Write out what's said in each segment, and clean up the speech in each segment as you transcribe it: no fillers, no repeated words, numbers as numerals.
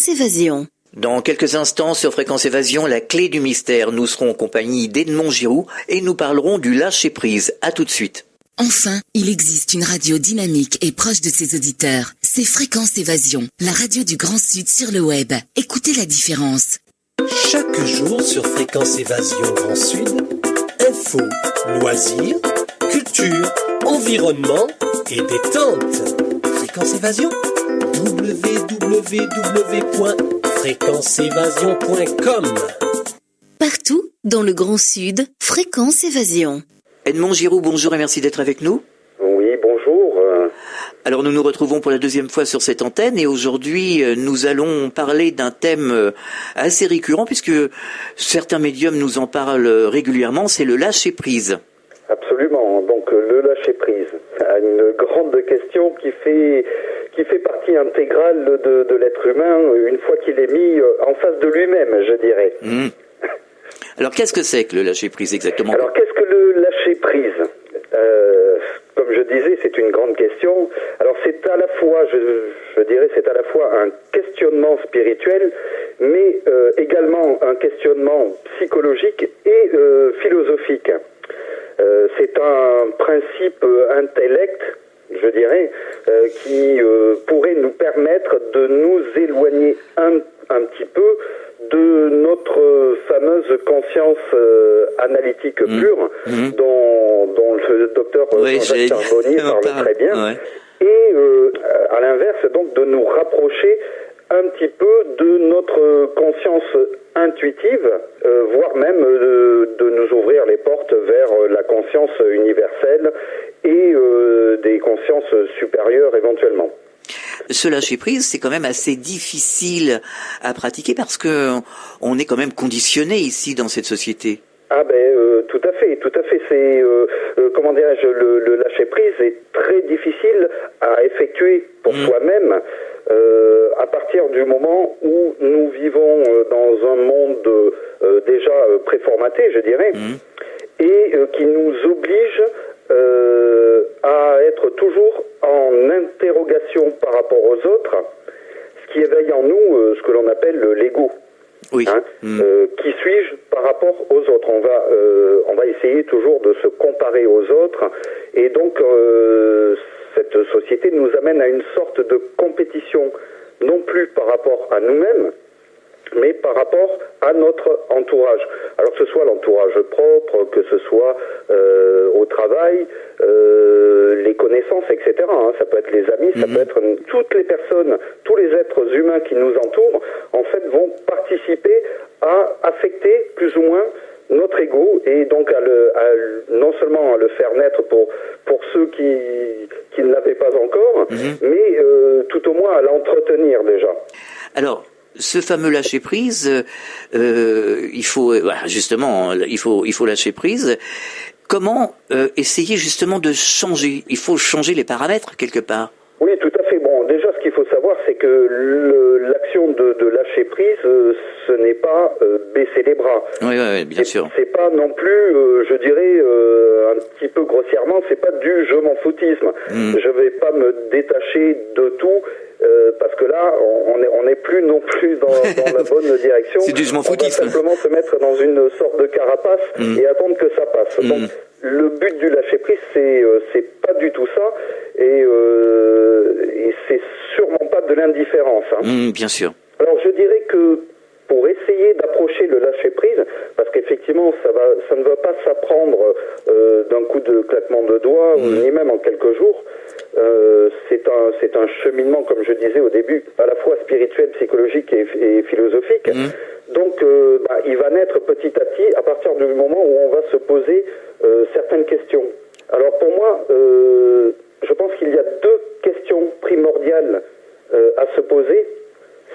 Fréquence Évasion. Dans quelques instants sur Fréquence Évasion, la clé du mystère. Nous serons en compagnie d'Edmond Giroux et nous parlerons du lâcher-prise. À tout de suite. Enfin, il existe une radio dynamique et proche de ses auditeurs. C'est Fréquence Évasion, la radio du Grand Sud sur le web. Écoutez la différence. Chaque jour sur Fréquence Évasion Grand Sud, info, loisirs, culture, environnement et détente. Fréquence Évasion, www.fréquenceévasion.com. Partout, dans le Grand Sud, Fréquence Évasion. Edmond Giroux, bonjour et merci d'être avec nous. Oui, bonjour. Alors nous nous retrouvons pour la deuxième fois sur cette antenne et aujourd'hui nous allons parler d'un thème assez récurrent puisque certains médiums nous en parlent régulièrement, c'est le lâcher-prise. Absolument, donc le lâcher-prise, une grande question qui fait partie intégrale de l'être humain une fois qu'il est mis en face de lui-même, je dirais. Alors qu'est-ce que c'est que le lâcher-prise exactement ? Alors qu'est-ce que le lâcher-prise ? Comme je disais, c'est une grande question. Alors c'est à la fois, je dirais, c'est à la fois un questionnement spirituel, mais également un questionnement psychologique et philosophique. C'est un principe intellect, je dirais, qui pourrait nous permettre de nous éloigner un petit peu de notre fameuse conscience analytique pure, dont le docteur Jean-Jacques Charbonnier parle très bien, et à l'inverse, donc, de nous rapprocher un petit peu de notre conscience intuitive, voire même de nous ouvrir les portes vers la conscience universelle et des consciences supérieures éventuellement. Ce lâcher-prise, c'est quand même assez difficile à pratiquer parce que on est quand même conditionné ici dans cette société. Ah tout à fait. C'est comment dirais-je, le lâcher-prise est très difficile à effectuer pour soi-même à partir du moment où nous vivons dans un monde déjà préformaté, je dirais, et qui nous oblige à être toujours en interrogation par rapport aux autres, ce qui éveille en nous ce que l'on appelle l'ego. Oui. Qui suis-je par rapport aux autres ? On va essayer toujours de se comparer aux autres, et donc cette société nous amène à une sorte de compétition, non plus par rapport à nous-mêmes, mais par rapport à notre entourage. Alors que ce soit l'entourage propre, que ce soit au travail, les connaissances, etc. Ça peut être les amis, ça peut être toutes les personnes, tous les êtres humains qui nous entourent, en fait, vont participer à affecter plus ou moins notre ego, et donc non seulement à le faire naître pour ceux qui ne l'avaient pas encore, mais tout au moins à l'entretenir déjà. Alors, ce fameux lâcher prise, il faut justement, il faut lâcher prise. Comment essayer justement de changer ? Il faut changer les paramètres quelque part. Oui, tout à fait. Bon, déjà, ce qu'il faut savoir, c'est que l'action de lâcher prise, ce n'est pas baisser les bras. Oui, bien sûr. C'est pas non plus, je dirais, un petit peu grossièrement, c'est pas du je m'en foutisme. Je vais pas me détacher de tout. Parce que là, on n'est plus non plus dans la bonne direction. C'est du je m'en foutisme. On va simplement se mettre dans une sorte de carapace et attendre que ça passe. Donc, le but du lâcher prise, c'est pas du tout ça, et c'est sûrement pas de l'indifférence. Bien sûr. Alors, je dirais que pour essayer d'approcher le lâcher prise, parce qu'effectivement, ça ne va pas s'apprendre d'un coup de claquement de doigts, ni même en quelques jours. C'est un cheminement, comme je disais au début, à la fois spirituel, psychologique et philosophique. Donc, il va naître petit à petit à partir du moment où on va se poser certaines questions. Alors pour moi, je pense qu'il y a deux questions primordiales à se poser.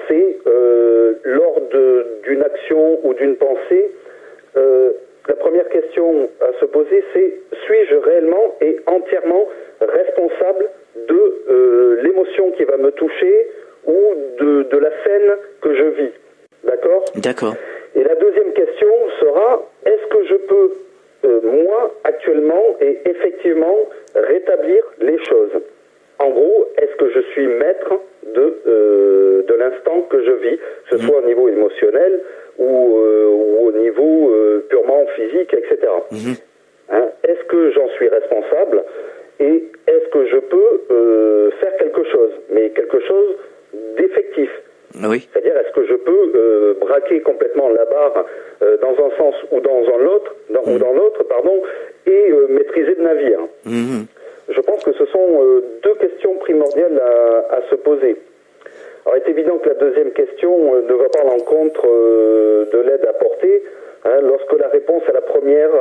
C'est lors d'une action ou d'une pensée, la première question à se poser, c'est suis-je réellement et entièrement responsable de l'émotion qui va me toucher ou de la scène que je vis. D'accord ? D'accord. Et la deuxième question sera, est-ce que je peux, moi, actuellement et effectivement, rétablir les choses ? En gros, est-ce que je suis maître de l'instant que je vis ? ce soit au niveau émotionnel ou au niveau purement physique, etc. Hein, est-ce que j'en suis responsable et est-ce que je peux faire quelque chose, mais quelque chose d'effectif? Oui. C'est-à-dire, est-ce que je peux braquer complètement la barre dans un sens ou dans l'autre, et maîtriser le navire? Je pense que ce sont deux questions primordiales à se poser. Alors, il est évident que la deuxième question ne va pas à l'encontre de l'aide apportée, hein, lorsque la réponse à la première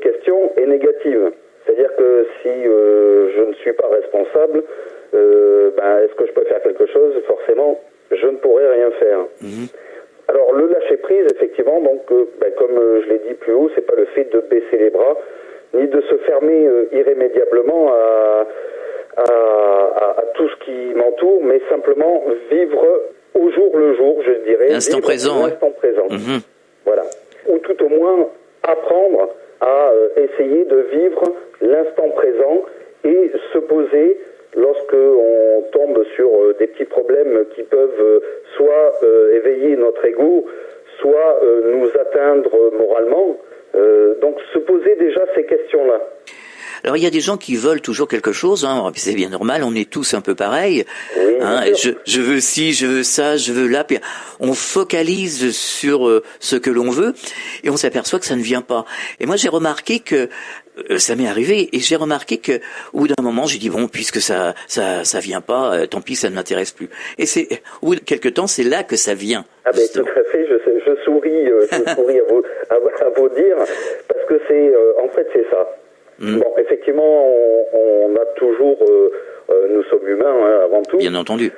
question est négative. C'est-à-dire que si je ne suis pas responsable, est-ce que je peux faire quelque chose? Forcément, je ne pourrais rien faire. Alors, le lâcher-prise, effectivement, donc, comme je l'ai dit plus haut, c'est pas le fait de baisser les bras, ni de se fermer irrémédiablement à tout ce qui m'entoure, mais simplement vivre au jour le jour, je dirais. L'instant présent. L'instant présent. Voilà. Ou tout au moins apprendre à essayer de vivre l'instant présent et se poser lorsque on tombe sur des petits problèmes qui peuvent soit éveiller notre ego, soit nous atteindre moralement. Donc se poser déjà ces questions-là. Alors il y a des gens qui veulent toujours quelque chose, hein, c'est bien normal, on est tous un peu pareils. Oui, hein, je veux ci, je veux ça, je veux là. Puis on focalise sur ce que l'on veut et on s'aperçoit que ça ne vient pas. Et moi j'ai remarqué que ça m'est arrivé et j'ai remarqué que au bout d'un moment j'ai dit bon, puisque ça vient pas, tant pis, ça ne m'intéresse plus. Et c'est au bout de quelques temps, c'est là que ça vient. Ah ben tout à fait, je souris à vos dires parce que c'est en fait c'est ça. Bon, effectivement, on a toujours, nous sommes humains hein, avant tout. Bien entendu.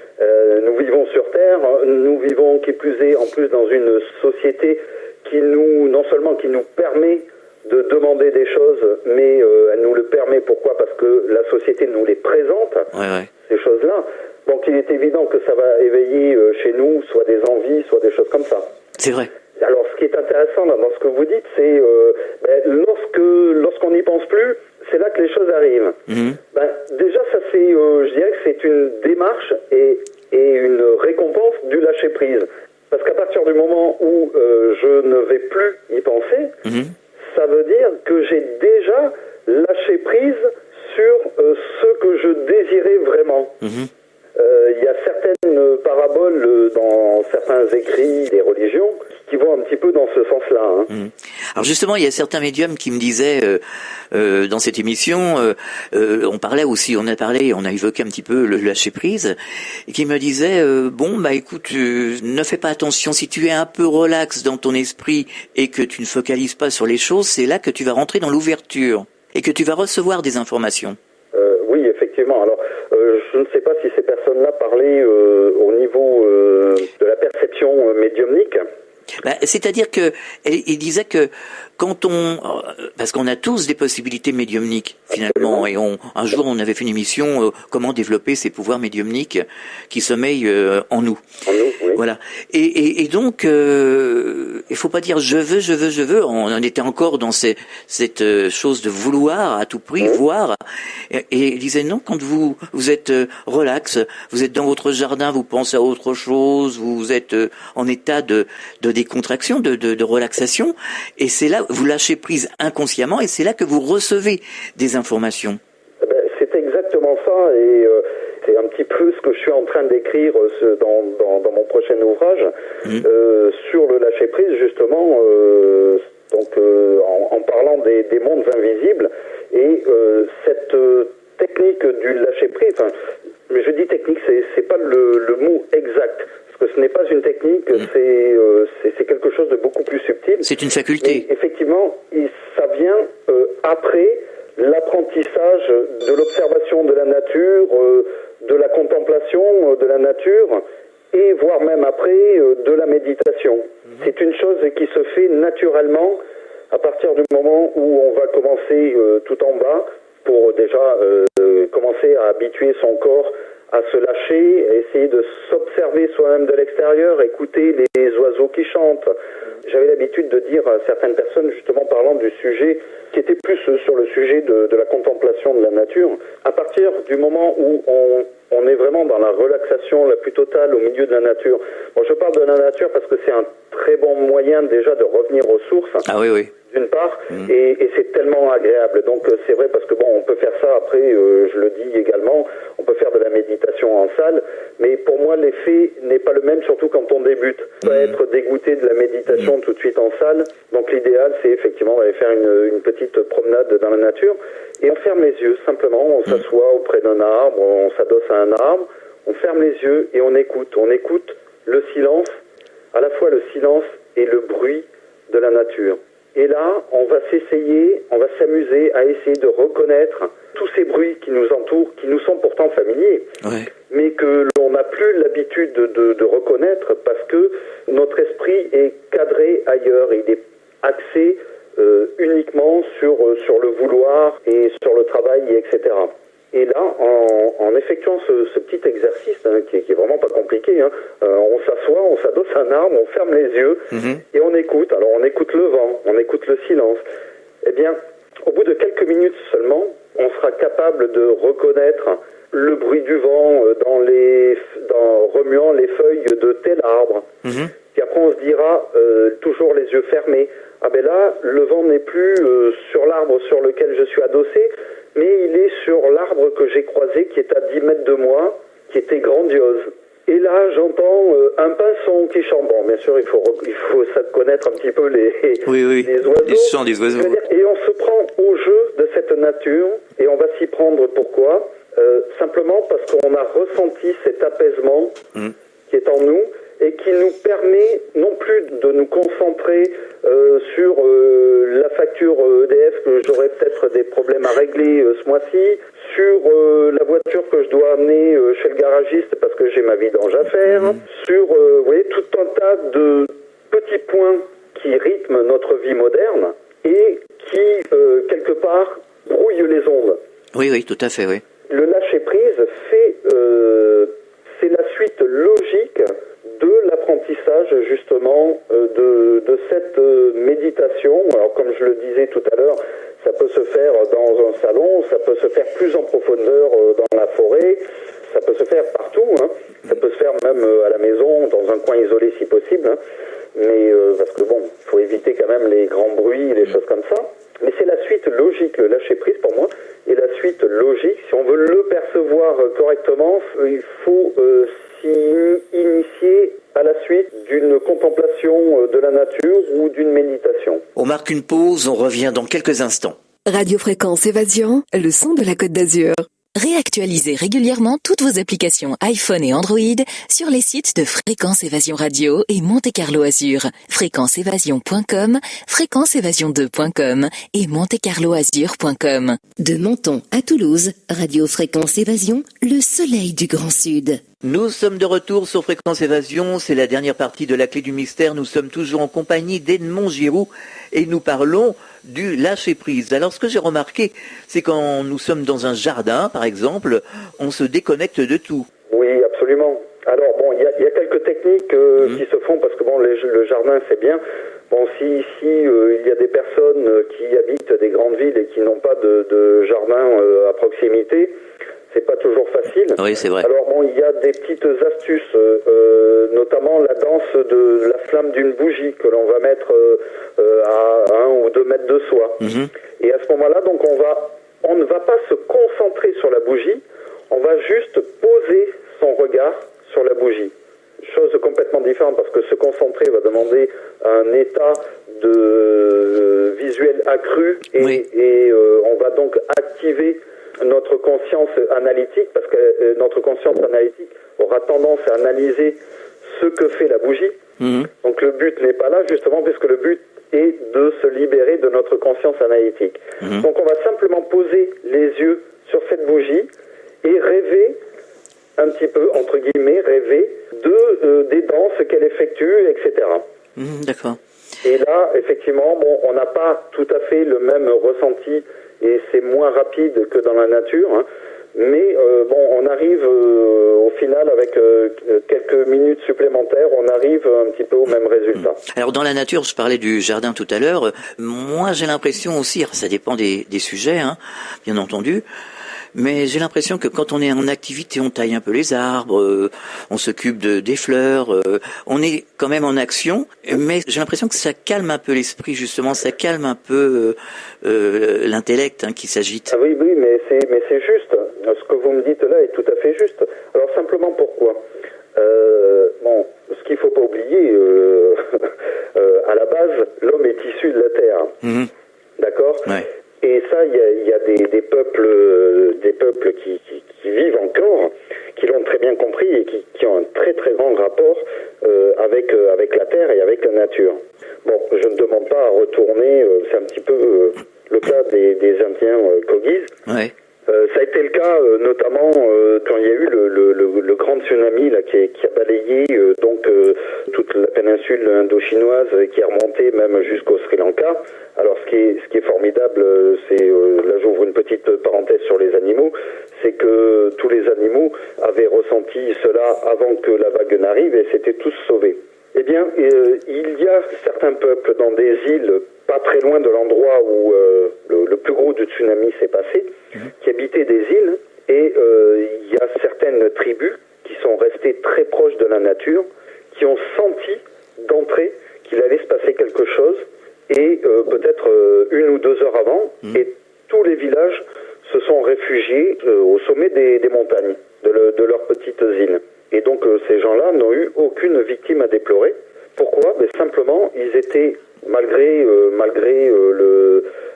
Nous vivons sur Terre, nous vivons qui plus est en plus dans une société qui non seulement qui nous permet de demander des choses, mais elle nous le permet. Pourquoi? Parce que la société nous les présente, ces choses-là. Donc il est évident que ça va éveiller chez nous soit des envies, soit des choses comme ça. C'est vrai. Alors, ce qui est intéressant dans ce que vous dites, c'est lorsqu'on n'y pense plus, c'est là que les choses arrivent. Déjà, ça c'est, je dirais que c'est une démarche et une récompense du lâcher prise. Parce qu'à partir du moment où je ne vais plus y penser, ça veut dire que j'ai déjà lâché prise sur ce que je désirais vraiment. Il y a certaines paraboles dans certains écrits des religions qui vont un petit peu dans ce sens-là. Hein. Alors justement, il y a certains médiums qui me disaient dans cette émission, on a évoqué un petit peu le lâcher prise, et qui me disaient écoute, ne fais pas attention, si tu es un peu relax dans ton esprit et que tu ne focalises pas sur les choses, c'est là que tu vas rentrer dans l'ouverture et que tu vas recevoir des informations. Oui, effectivement. Alors, je ne sais pas si ces personnes-là parlaient au niveau de la perception médiumnique. C'est-à-dire que il disait que quand parce qu'on a tous des possibilités médiumniques finalement, et un jour on avait fait une émission comment développer ces pouvoirs médiumniques qui sommeillent en nous. Oui. Voilà. Et donc il faut pas dire je veux. On était encore dans cette chose de vouloir à tout prix voir. Et il disait non, quand vous êtes relax, vous êtes dans votre jardin, vous pensez à autre chose, vous êtes en état de décontraction, de relaxation, et c'est là vous lâchez prise inconsciemment, et c'est là que vous recevez des informations. C'est exactement ça, et c'est un petit peu ce que je suis en train d'écrire dans mon prochain ouvrage sur le lâcher prise, justement, en parlant des mondes invisibles, et cette technique du lâcher prise. Enfin, je dis technique, c'est pas le mot exact. Parce que ce n'est pas une technique, c'est quelque chose de beaucoup plus subtil. C'est une faculté. Et effectivement, ça vient après l'apprentissage de l'observation de la nature, de la contemplation de la nature, et voire même après de la méditation. C'est une chose qui se fait naturellement à partir du moment où on va commencer tout en bas pour déjà commencer à habituer son corps à se lâcher, à essayer de s'observer soi-même de l'extérieur, écouter les oiseaux qui chantent. J'avais l'habitude de dire à certaines personnes, justement parlant du sujet, qui était plus sur le sujet de la contemplation de la nature, à partir du moment où on est vraiment dans la relaxation la plus totale au milieu de la nature. Bon, je parle de la nature parce que c'est un très bon moyen déjà de revenir aux sources. Ah oui, oui. D'une part, et c'est tellement agréable. Donc c'est vrai parce que bon, on peut faire ça après, je le dis également, on peut faire de la méditation en salle, mais pour moi l'effet n'est pas le même, surtout quand on débute. On peut être dégoûté de la méditation tout de suite en salle, donc l'idéal c'est effectivement d'aller faire une petite promenade dans la nature, et on ferme les yeux simplement, on s'assoit auprès d'un arbre, on s'adosse à un arbre, on ferme les yeux et on écoute le silence, à la fois le silence et le bruit de la nature. Et là, on va s'amuser à essayer de reconnaître tous ces bruits qui nous entourent, qui nous sont pourtant familiers, mais que l'on n'a plus l'habitude de reconnaître parce que notre esprit est cadré ailleurs, il est axé uniquement sur le vouloir et sur le travail, etc. Et là, en effectuant ce petit exercice, qui est vraiment pas compliqué, on s'assoit, on s'adosse à un arbre, on ferme les yeux et on écoute. Alors on écoute le vent, on écoute le silence. Eh bien, au bout de quelques minutes seulement, on sera capable de reconnaître le bruit du vent remuant les feuilles de tel arbre. Puis après on se dira, toujours les yeux fermés, ah ben là, le vent n'est plus sur l'arbre sur lequel je suis adossé, mais il est sur l'arbre que j'ai croisé, qui est à 10 mètres de moi, qui était grandiose. Et là, j'entends un pinson qui chante. Bon, bien sûr, il faut connaître un petit peu les oiseaux. Les chants des oiseaux. Et on se prend au jeu de cette nature, et on va s'y prendre. Pourquoi ? Simplement parce qu'on a ressenti cet apaisement qui est en nous, et qui nous permet non plus de nous concentrer sur la facture EDF, que j'aurais peut-être des problèmes à régler ce mois-ci, sur la voiture que je dois amener chez le garagiste parce que j'ai ma vidange à faire, sur vous voyez, tout un tas de petits points qui rythment notre vie moderne et qui, quelque part, brouillent les ondes. Oui, tout à fait, oui. Le lâcher-prise c'est la suite logique de l'apprentissage justement de cette méditation. Alors comme je le disais tout à l'heure, ça peut se faire dans un salon, ça peut se faire plus en profondeur dans la forêt, ça peut se faire partout, ça peut se faire même à la maison, dans un coin isolé si possible, mais parce que bon, il faut éviter quand même les grands bruits, les choses comme ça. Mais c'est la suite logique, le lâcher prise pour moi, et la suite logique, si on veut le percevoir correctement, il faut s'y initier à la suite d'une contemplation de la nature ou d'une méditation. On marque une pause, on revient dans quelques instants. Radio Fréquence Évasion, le son de la Côte d'Azur. Réactualisez régulièrement toutes vos applications iPhone et Android sur les sites de Fréquence Évasion Radio et Monte Carlo Azur, fréquenceévasion.com, fréquenceévasion2.com et montecarloazur.com. De Menton à Toulouse, Radio Fréquence Évasion, le soleil du Grand Sud. Nous sommes de retour sur Fréquence Évasion, c'est la dernière partie de la clé du mystère. Nous sommes toujours en compagnie d'Edmond Giroux et nous parlons du lâcher-prise. Alors ce que j'ai remarqué, c'est quand nous sommes dans un jardin, par exemple, on se déconnecte de tout. Oui, absolument. Alors bon, il y a quelques techniques qui se font parce que bon, le jardin c'est bien. Bon, si il y a des personnes qui habitent des grandes villes et qui n'ont pas de jardin à proximité, c'est pas toujours facile. Oui, c'est vrai. Alors bon, il y a des petites astuces, notamment la danse de la flamme d'une bougie que l'on va mettre à 1 ou 2 mètres de soi. Et à ce moment-là, donc on ne va pas se concentrer sur la bougie, on va juste poser son regard sur la bougie. Chose complètement différente parce que se concentrer va demander un état de visuel accru et on va donc activer notre conscience analytique, parce que notre conscience analytique aura tendance à analyser ce que fait la bougie. Donc le but n'est pas là, justement, puisque le but est de se libérer de notre conscience analytique. Donc on va simplement poser les yeux sur cette bougie et rêver un petit peu, entre guillemets, rêver des danses qu'elle effectue, etc. D'accord. Et là, effectivement, bon, on n'a pas tout à fait le même ressenti et c'est moins rapide que dans la nature, Mais on arrive au final avec quelques minutes supplémentaires, on arrive un petit peu au même résultat. Alors dans la nature, je parlais du jardin tout à l'heure, moi j'ai l'impression aussi, ça dépend des sujets, hein, bien entendu, mais j'ai l'impression que quand on est en activité, on taille un peu les arbres, on s'occupe des fleurs, on est quand même en action, mais j'ai l'impression que ça calme un peu l'esprit justement, ça calme un peu l'intellect qui s'agite. Ah oui, mais c'est juste. Ce que vous me dites là est tout à fait juste. Alors simplement pourquoi ce qu'il faut pas oublier, à la base, l'homme est issu de la terre. Mmh. D'accord ? Ouais. Et ça, il y a des peuples qui vivent encore, qui l'ont très bien compris et qui ont un très très grand rapport avec la terre et avec la nature. Bon, je ne demande pas à retourner, c'est un petit peu le cas des Indiens Kogis. Ouais. Ça a été le cas notamment quand il y a eu le grand tsunami là, qui a balayé toute la péninsule indo-chinoise, qui est remonté même jusqu'au Sri Lanka. Alors ce qui est formidable, c'est là j'ouvre une petite parenthèse sur les animaux, c'est que tous les animaux avaient ressenti cela avant que la vague n'arrive et s'étaient tous sauvés. Eh bien, il y a certains peuples dans des îles pas très loin de l'endroit où le plus gros du tsunami s'est passé, qui habitaient des îles, et il y a certaines tribus qui sont restées très proches de la nature, qui ont senti d'entrée qu'il allait se passer quelque chose, et peut-être 1 ou 2 heures avant, et tous les villages se sont réfugiés au sommet des montagnes, de leurs petites îles. Et donc ces gens-là n'ont eu aucune victime à déplorer. Pourquoi ? Simplement, ils étaient, malgré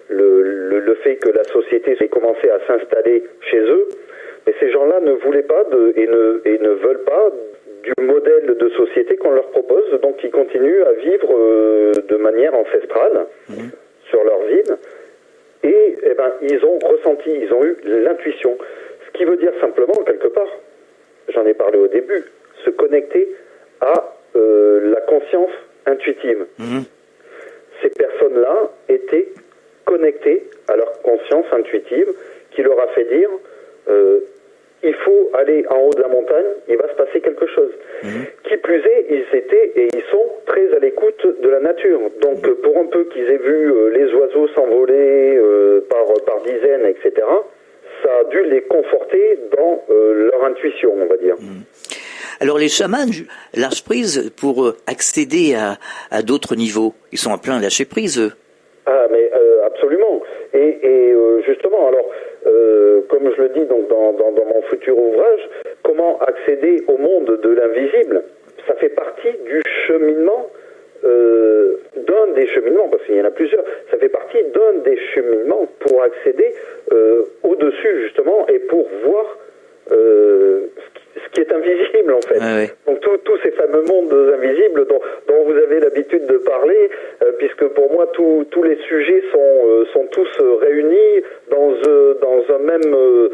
le fait que la société ait commencé à s'installer chez eux, mais ces gens-là ne voulaient pas et ne veulent pas du modèle de société qu'on leur propose, donc ils continuent à vivre de manière ancestrale sur leurs îles. Et ils ont ressenti, ils ont eu l'intuition. Ce qui veut dire simplement, quelque part, j'en ai parlé au début, se connecter à la conscience intuitive. Ces personnes-là étaient connectées à leur conscience intuitive qui leur a fait dire il faut aller en haut de la montagne, il va se passer quelque chose. Qui plus est, ils étaient et ils sont très à l'écoute de la nature. Donc pour un peu qu'ils aient vu les oiseaux s'envoler par dizaines, etc., ça a dû les conforter dans leur intuition, on va dire. Alors les chamans lâchent prise pour accéder à d'autres niveaux. Ils sont en plein lâcher prise, eux. Ah, mais absolument. Et justement, alors, comme je le dis donc dans mon futur ouvrage, comment accéder au monde de l'invisible, ça fait partie du cheminement, d'un des cheminements, parce qu'il y en a plusieurs, ça fait partie d'un des cheminements pour accéder au-dessus, justement, et pour voir ce qui est invisible, en fait. Ah oui. Donc tous ces fameux mondes invisibles dont vous avez l'habitude de parler, puisque pour moi tous les sujets sont tous réunis dans un même,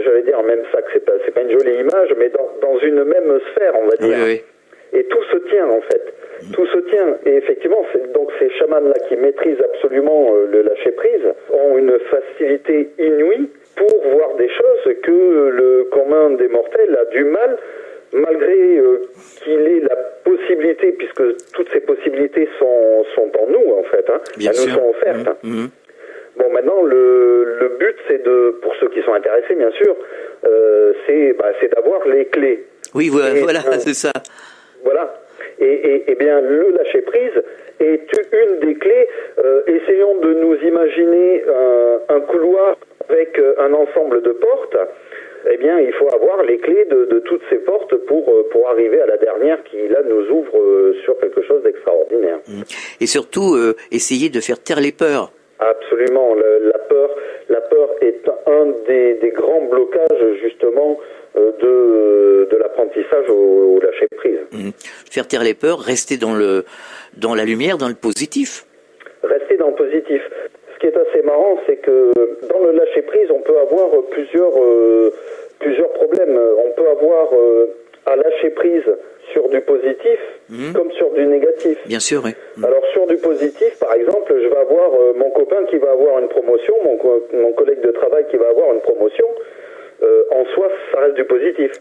j'allais dire un même sac, c'est pas une jolie image, mais dans une même sphère, on va dire. Oui, oui. Et tout se tient, en fait. Tout se tient. Et effectivement, donc ces chamans-là qui maîtrisent absolument le lâcher-prise ont une facilité inouïe pour voir des choses que le commun des mortels a du mal, malgré qu'il ait la possibilité, puisque toutes ces possibilités sont en nous, en fait. Elles nous sont offertes. Bon, maintenant, le but, c'est pour ceux qui sont intéressés, bien sûr, c'est d'avoir les clés. Oui, voilà, c'est ça. Voilà. Et bien, le lâcher-prise est une des clés. Essayons de nous imaginer un couloir avec un ensemble de portes. Eh bien, il faut avoir les clés de toutes ces portes pour arriver à la dernière qui, là, nous ouvre sur quelque chose d'extraordinaire. Et surtout, essayer de faire taire les peurs. Absolument. La peur est un des grands blocages, justement, de l'apprentissage au lâcher-prise. Faire taire les peurs, rester dans la lumière, dans le positif. Rester dans le positif. Ce qui est assez marrant, c'est que dans le lâcher-prise, on peut avoir plusieurs problèmes. On peut avoir à lâcher prise sur du positif comme sur du négatif. Bien sûr, oui. Alors sur du positif, par exemple, je vais avoir mon copain qui va avoir une promotion, mon collègue de travail qui va avoir une promotion. en soi, ça reste du positif.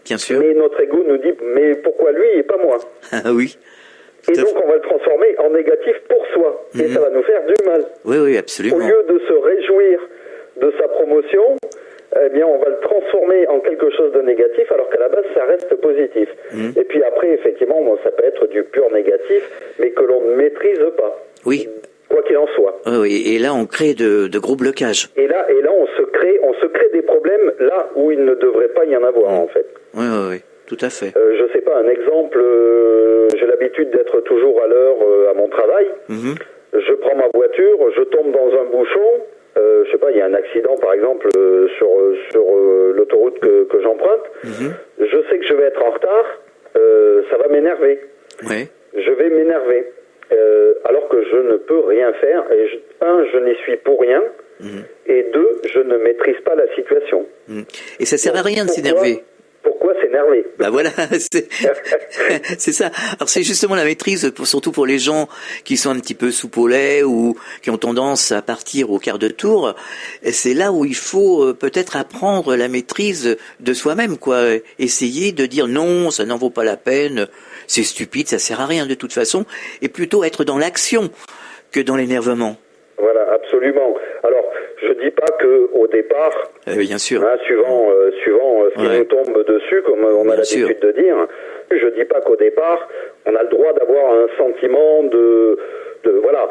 Bien sûr. Mais notre ego nous dit, mais pourquoi lui et pas moi? Ah oui. Et donc on va le transformer en négatif pour soi. Et ça va nous faire du mal. Oui, oui, absolument. Au lieu de se réjouir de sa promotion, eh bien on va le transformer en quelque chose de négatif, alors qu'à la base ça reste positif. Et puis après, effectivement, ça peut être du pur négatif, mais que l'on ne maîtrise pas. Oui. Quoi qu'il en soit. Oui, et là on crée de gros blocages. Et là on se crée des problèmes là où il ne devrait pas y en avoir en fait. Oui, tout à fait. Je sais pas, un exemple, j'ai l'habitude d'être toujours à l'heure à mon travail. Je prends ma voiture, je tombe dans un bouchon, je sais pas, il y a un accident par exemple sur l'autoroute que j'emprunte. Je sais que je vais être en retard, ça va m'énerver. Oui. Je vais m'énerver. Alors que je ne peux rien faire. Et je n'y suis pour rien. Et 2, je ne maîtrise pas la situation. Et ça sert à rien de s'énerver. Pourquoi s'énerver? Bah voilà, c'est ça. Alors c'est justement la maîtrise, surtout pour les gens qui sont un petit peu soupe au lait ou qui ont tendance à partir au quart de tour. Et c'est là où il faut peut-être apprendre la maîtrise de soi-même, quoi. Essayer de dire non, ça n'en vaut pas la peine, c'est stupide, ça sert à rien de toute façon, et plutôt être dans l'action que dans l'énervement. Voilà, absolument. Alors, je dis pas que au départ, bien sûr, suivant ce qui nous tombe dessus, comme on a l'habitude de dire, je dis pas qu'au départ, on a le droit d'avoir un sentiment de voilà,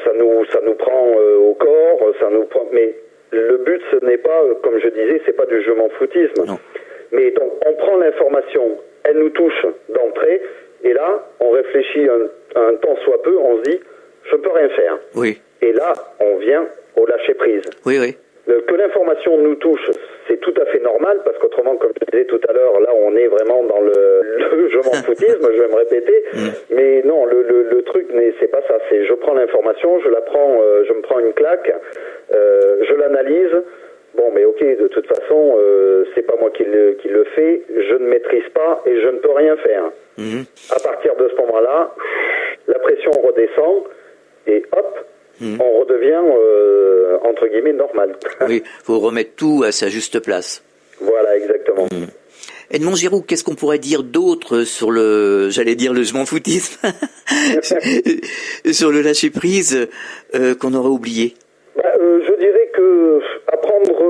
ça nous prend au corps, ça nous prend. Mais le but, ce n'est pas, comme je disais, c'est pas du je m'en foutisme. Non. Mais donc, on prend l'information, elle nous touche d'entrée, et là, on réfléchit un temps soit peu, on se dit, je ne peux rien faire. Oui. Et là, on vient au lâcher-prise. Oui. Que l'information nous touche, c'est tout à fait normal, parce qu'autrement, comme je disais tout à l'heure, là, on est vraiment dans le je m'en foutisme, je vais me répéter. Mais non, le truc, c'est pas ça. C'est je prends l'information, je la prends, je me prends une claque, je l'analyse. Bon, mais ok, de toute façon, c'est pas moi qui le fais, je ne maîtrise pas et je ne peux rien faire. À partir de ce moment-là, la pression redescend et hop, on redevient, entre guillemets, normal. Oui, faut remettre tout à sa juste place. Voilà, exactement. Edmond Giroux, qu'est-ce qu'on pourrait dire d'autre sur le je m'en foutisme, sur le lâcher-prise qu'on aurait oublié? Je dirais que apprendre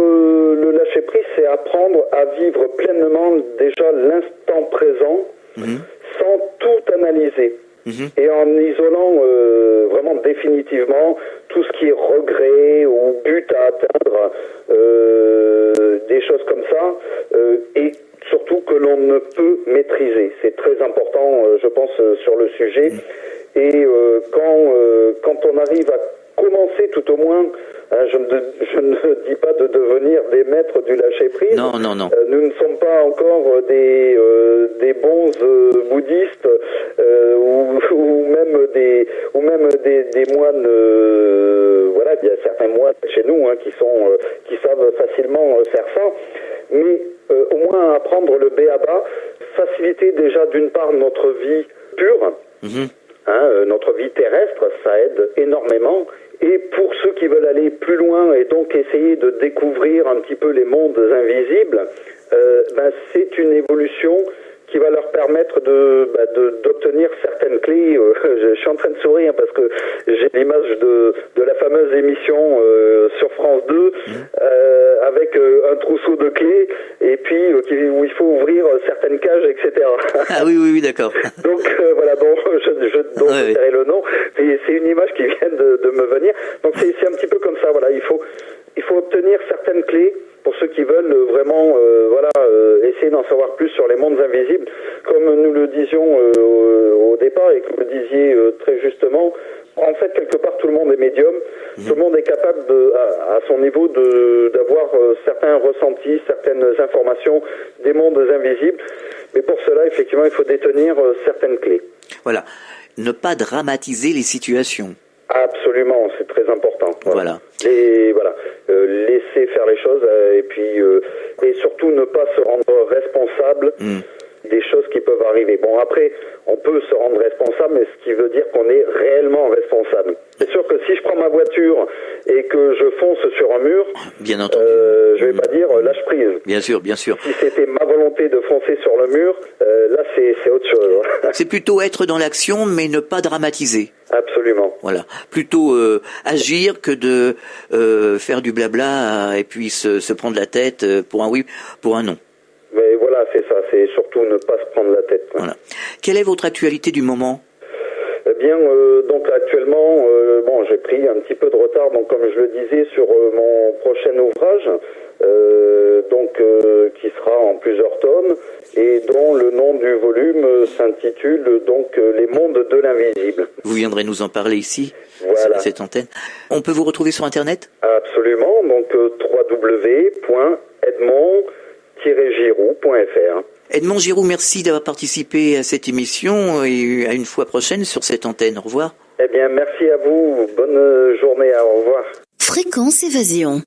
le lâcher-prise, c'est apprendre à vivre pleinement déjà l'instant présent, sans tout analyser. Et en isolant vraiment définitivement tout ce qui est regret ou but à atteindre, des choses comme ça, et surtout que l'on ne peut maîtriser. C'est très important, je pense, sur le sujet. Et quand on arrive à commencer tout au moins, je ne dis pas de devenir des maîtres du lâcher-prise. Non. Nous ne sommes pas encore des bons bouddhistes ou même des moines. Voilà, il y a certains moines chez nous qui savent facilement faire ça. Mais au moins apprendre le b.a.-ba, faciliter déjà d'une part notre vie pure, notre vie terrestre, ça aide énormément. Et pour ceux qui veulent aller plus loin et donc essayer de découvrir un petit peu les mondes invisibles, c'est une évolution qui va leur permettre d'obtenir certaines clés. Je suis en train de sourire parce que j'ai l'image de la fameuse émission sur France 2 avec un trousseau de clés et puis où il faut ouvrir certaines cages, etc. Ah oui, d'accord. Donc voilà, je tairai le nom. C'est une image qui vient de me venir. Donc c'est un petit peu comme ça. Voilà, il faut obtenir certaines clés pour ceux qui veulent vraiment essayer d'en savoir plus sur les mondes invisibles. Comme nous le disions au départ et que vous le disiez très justement, en fait, quelque part, tout le monde est médium. Tout le monde est capable, à son niveau, d'avoir certains ressentis, certaines informations des mondes invisibles. Mais pour cela, effectivement, il faut détenir certaines clés. Voilà. Ne pas dramatiser les situations. Absolument, c'est très important. Voilà. Et voilà, laisser faire les choses et puis et surtout ne pas se rendre responsable des choses qui peuvent arriver. Bon, après, on peut se rendre responsable, mais ce qui veut dire qu'on est réellement responsable. C'est sûr que si je prends ma voiture et que je fonce sur un mur, bien entendu, je vais pas dire lâche prise. Bien sûr, bien sûr. Si c'était ma volonté de foncer sur le mur, là c'est autre chose. C'est plutôt être dans l'action, mais ne pas dramatiser. Absolument. Voilà. Plutôt agir que de faire du blabla et puis se prendre la tête pour un oui, pour un non. Mais voilà, c'est ça. C'est surtout ne pas se prendre la tête. Voilà. Quelle est votre actualité du moment ? Eh bien, donc actuellement, bon, j'ai pris un petit peu de retard, donc comme je le disais, sur mon prochain ouvrage, qui sera en plusieurs tomes, et dont le nom du volume s'intitule donc Les mondes de l'invisible. Vous viendrez nous en parler ici, voilà. à cette antenne. On peut vous retrouver sur Internet ? Absolument, donc www.edmond-giroux.fr. Edmond Giroux, merci d'avoir participé à cette émission et à une fois prochaine sur cette antenne. Au revoir. Eh bien, merci à vous. Bonne journée. Au revoir. Fréquence Évasion.